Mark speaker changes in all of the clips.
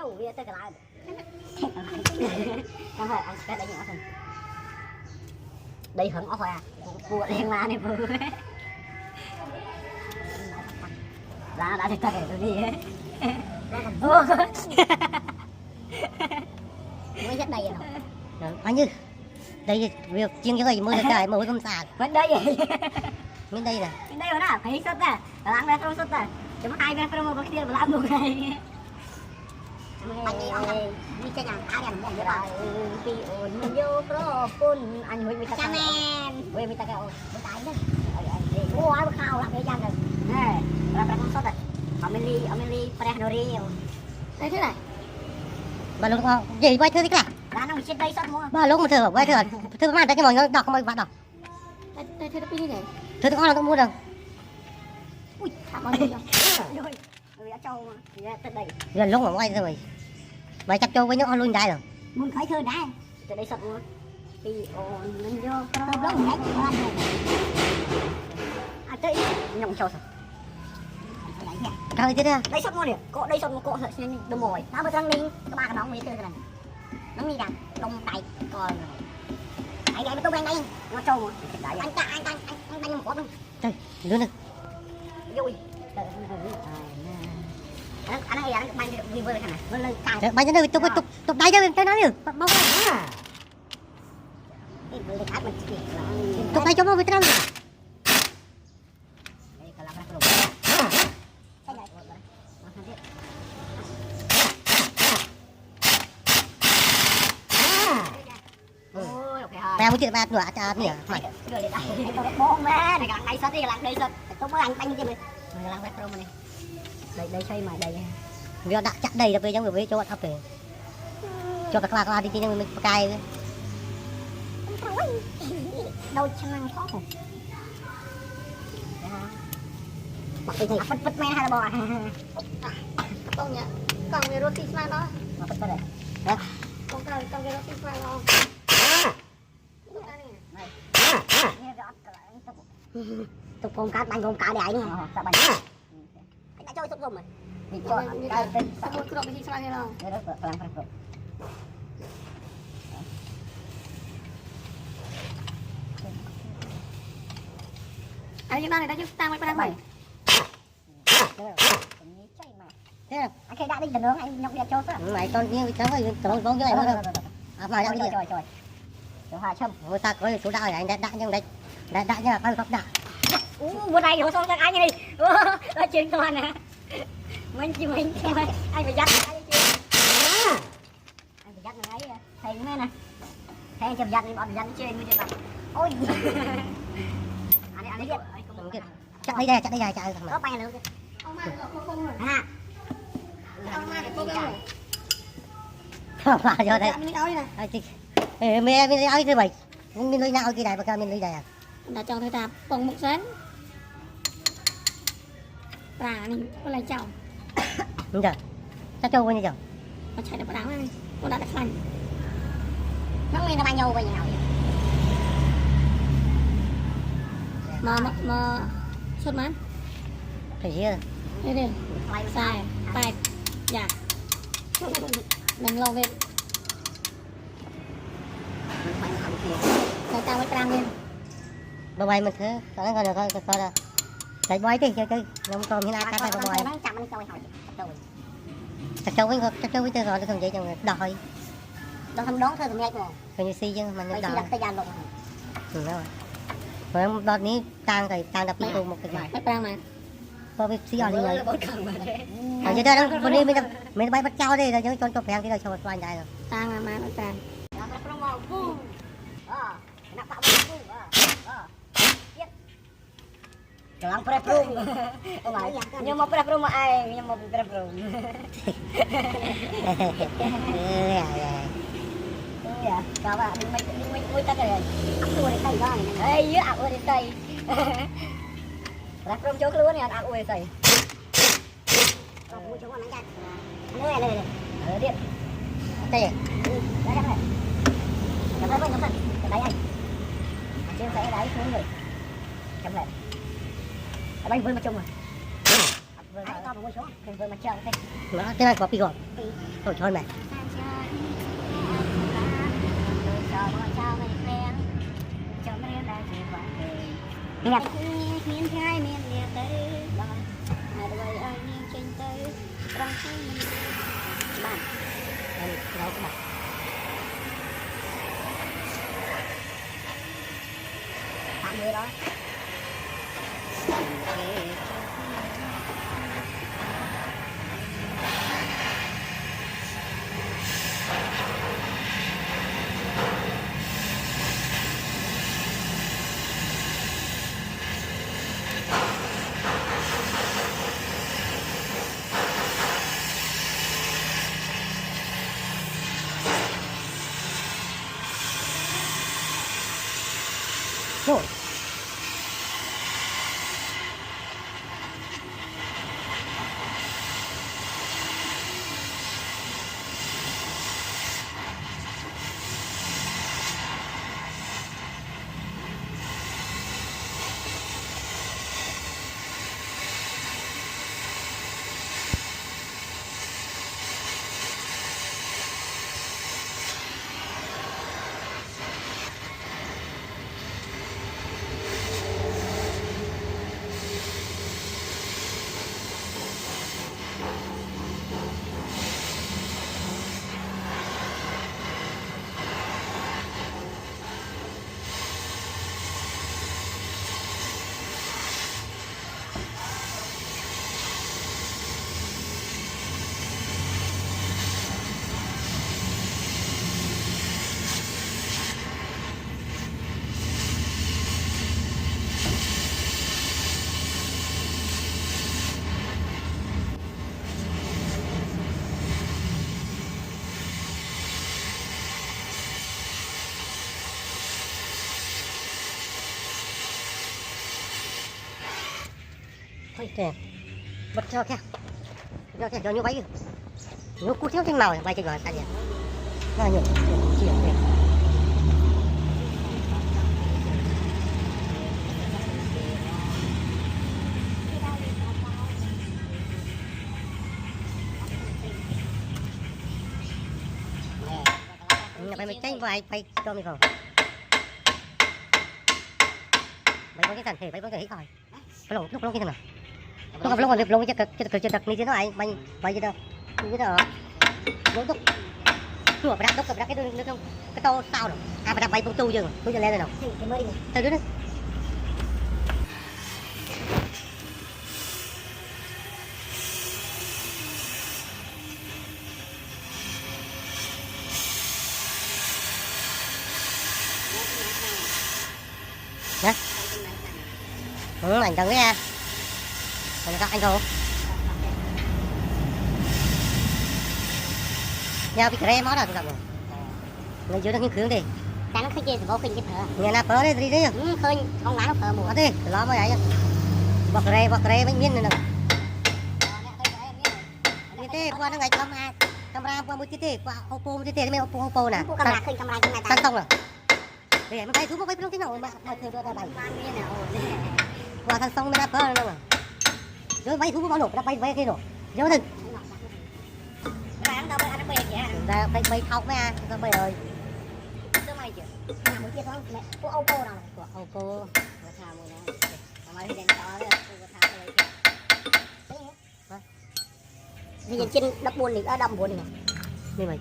Speaker 1: câu về tới cái lại có phải anh sẽ đây nhỏ thôi đây hứng ở khoa của đen la này vừa đã thì ta cái gì ấy mới rất đây rồi anh như đây việc chiên cái gì mới được cái mới không sạch vẫn đây bên đây nè bên đây rồi đó thấy sốt à làm ra không sốt à cuma hai bên promo bác sĩ làm một cái đi chơi nhà ai ăn món gì đó đi ôn vô pro phun anh huy mình ta men huy mình ta cái ôn mình ta đấy mua ai khao làm cái gian rồi nè làm ra không sốt à Amelie Prehnorio đây thế này bà lúc gì quay thưa thế cả đã nó trên đây sốt mua bà lúc mà thưa quay thưa mà đây cái món đọc không bao đọc đây thưa cái này thưa con là tôi mua được ui bao nhiêu rồi đã trâu mà tới đây gần lúc mà quay rồi mày chặt trâu với những con luôn đây rồi muốn khởi thơ đã từ đây sập luôn đi ồn lên vô tao lúc hết con này à tới nhộng trâu sao trời thế đây đây sập luôn nè cọ đây sập một cọ đâm mồi nó mới đang đi các ba cái nóng mấy thứ này nó đi đằng đông tay còn anh đây tôi bên đây nó trâu mà anh đánh một con không trời luôn nè vui anh ấy anh bay đi vơi cái này vơi lên cao bay đến đây tục đây cho cái nó đi bao à tục đây cho nó với cái nó Mẹ muốn chuyện ba nửa cha nửa mày bông mẹ này làm đây sốt đi làm đây sốt tôi mới anh như vậy mình làm retro này đây xây mà đây vì đã chặt đầy là về trong người cho bạn thắp về cho các la đi nhưng mình cài đâu chân năng khó không mặc cái gì bật men hay là bò không nhá còn cái roti flan đó mà bật đây đấy còn cái roti flan đó tục con cá bánh con cá để nữa sao bánh anh đã chơi tục rồi mình cho đây sao một cái gì sao này đâu anh chúng ta này đã chúng ta mới đang bảy thế anh khi đã đi lần nữa anh nhọc việc cho sao mày con như cháu ơi cháu con cái này thôi mà đang đi rồi Hòa Trâm, người ta có số đạo này anh đã nhưng đây đã như là con góc đạo. Bữa nay đổ xong cho anh đi. Nó chuyện toàn nè. Mình anh phải dắt anh phải dắt này thầy nghe nè. Thầy chậm dắt đi bọn dắt trên mới được. Ôi. Anh biết. Chặt đây chạy thằng nó bay nữa. Ông mai có không rồi. À. Ông mai có không rồi. Không phải rồi đây. Mình nói nè. Mình nói cái mày mình nói nào cái này mà mình nói đây à đã cho tôi ta bông một sáng và mình có lại chồng đúng rồi ta trâu bao nhiêu chồng nó chạy được vào đắng này nó đã đặt xanh nó nguyên nó bao nhiêu mà sốt mán phải gì đây đi sai tay dạ mình lo về người ta mới trang lên bà bay mình thế cho nó coi là chạy bói đi chơi không còn như nào cá phải bói chặt trâu với tôi rồi không vậy cho người đòi đâu không đón thôi thì nghe còn coi như si chứ mà nó đòi cái gian luôn rồi đợtนี้trang đập đi một cái bài trang mà có biết si ở đây rồi ở dưới đây đó bên đây mình bay bắt trâu đi rồi cho chụp hàng cái rồi cho một vài ngày rồi trang mà nó trang Lang pre-prum. Nhưng mau pre-prum ai, nhưng mau pre-prum. Iya, kawan, mình ta cái aku ở đây đó. Ê, aku ở đây. Pre-prum chỗ luôn nè, aku ở đây. Aku chỗ con này. Này. Ở điện. Đây. Đây này. Cầm lại. Đây anh. Trên sẽ đấy xuống rồi. Cầm lại. Anh vươn vào trong rồi. có một số vừa mà chờ thế
Speaker 2: nó thế này có pi rồi rồi thôi mày
Speaker 1: Nhật miền hai miền địa tới đôi đôi ơi miền trên tới trong khi bạn đâu các bạn tạm người đó
Speaker 2: rồi thôi kìa bật cho kìa cho như vậy nó cú thiếu trên màu bay trên ngoài ta gì nó nhiều chiều này mày tranh vài bay cho mình rồi mày có cái sản thể mày có thể coi lúc cái thằng nào lúc còn cái đặt như thế này mày gì đâu như thế nào lúc chùa phải đặt cái cái tô sao rồi phải đặt bay tu tu chưa tôiจะlên rồi nào từ đó đấy anh đừng nghe anh không nhau bị kề máu nào tụi rồi người chưa được những hướng đi
Speaker 1: ta nó khơi chơi vô khơi cái thở
Speaker 2: nghe là phở đi đi
Speaker 1: khơi con lá nó phở mùa
Speaker 2: đi lo mà vậy bọc rê bánh miên này nè như thế qua nó ngày camera qua một cái qua Oppo một cái mấy Oppo nè
Speaker 1: camera khơi camera cái này
Speaker 2: tan xong rồi để mình thấy thú mấy cái nào mà thường ra bài qua tan xong mới đáp phở rồi rồi mấy thú bao nộp đã bay cái rồi nhớ đừng ra bay thọc với ra bay rồi
Speaker 1: một chiếc không mẹ của Oppo nào
Speaker 2: của Oppo
Speaker 1: của thao mua nè mà đi đến đó của thao đây thì nhìn trên đất buồn thì đâm buồn này
Speaker 2: đi mày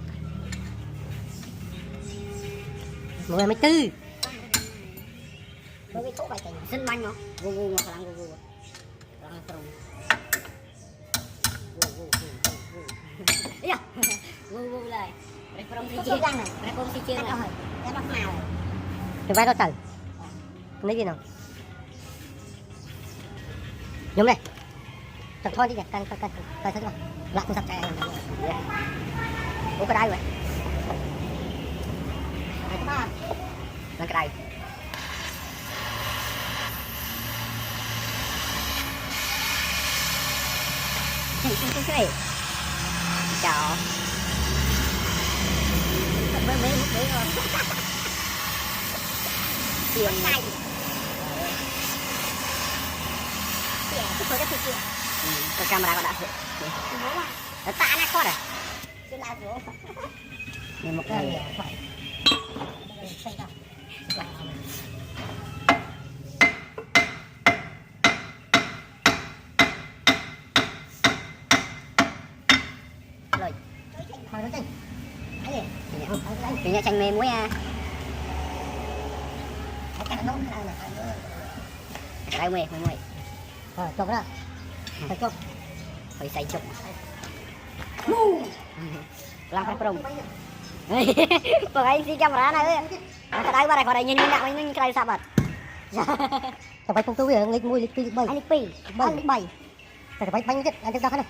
Speaker 2: mỗi mấy tư
Speaker 1: với cái chỗ bài cảnh sân banh nó gu gu mà khả năng gu gu rồi from gu gu lại from thì chưa răng này from thì chưa rồi cái nó màu
Speaker 2: cái vai đó trời lấy gì nào giống này thật thôi đi nhặt canh thôi mà lạc tôi sắp chạy ủa cái đây vậy là cái đây
Speaker 1: cái này chào mấy rồi tiền này cái thôi đó Cái camera có đã tạ nó có rồi nên một cái rồi thôi nó chanh cái nhà chanh mềm muối à cái mềm muối
Speaker 2: rồi chụp đó phải chụp
Speaker 1: phải xay chụp làm phải prong còn anh xin camera này cái đây vào đây nhìn nhìn cái sao bật
Speaker 2: phải phun túi nghịch mùi lịch bay
Speaker 1: anh lịch pi anh lịch bay
Speaker 2: phải bánh chết anh chúng ta cái này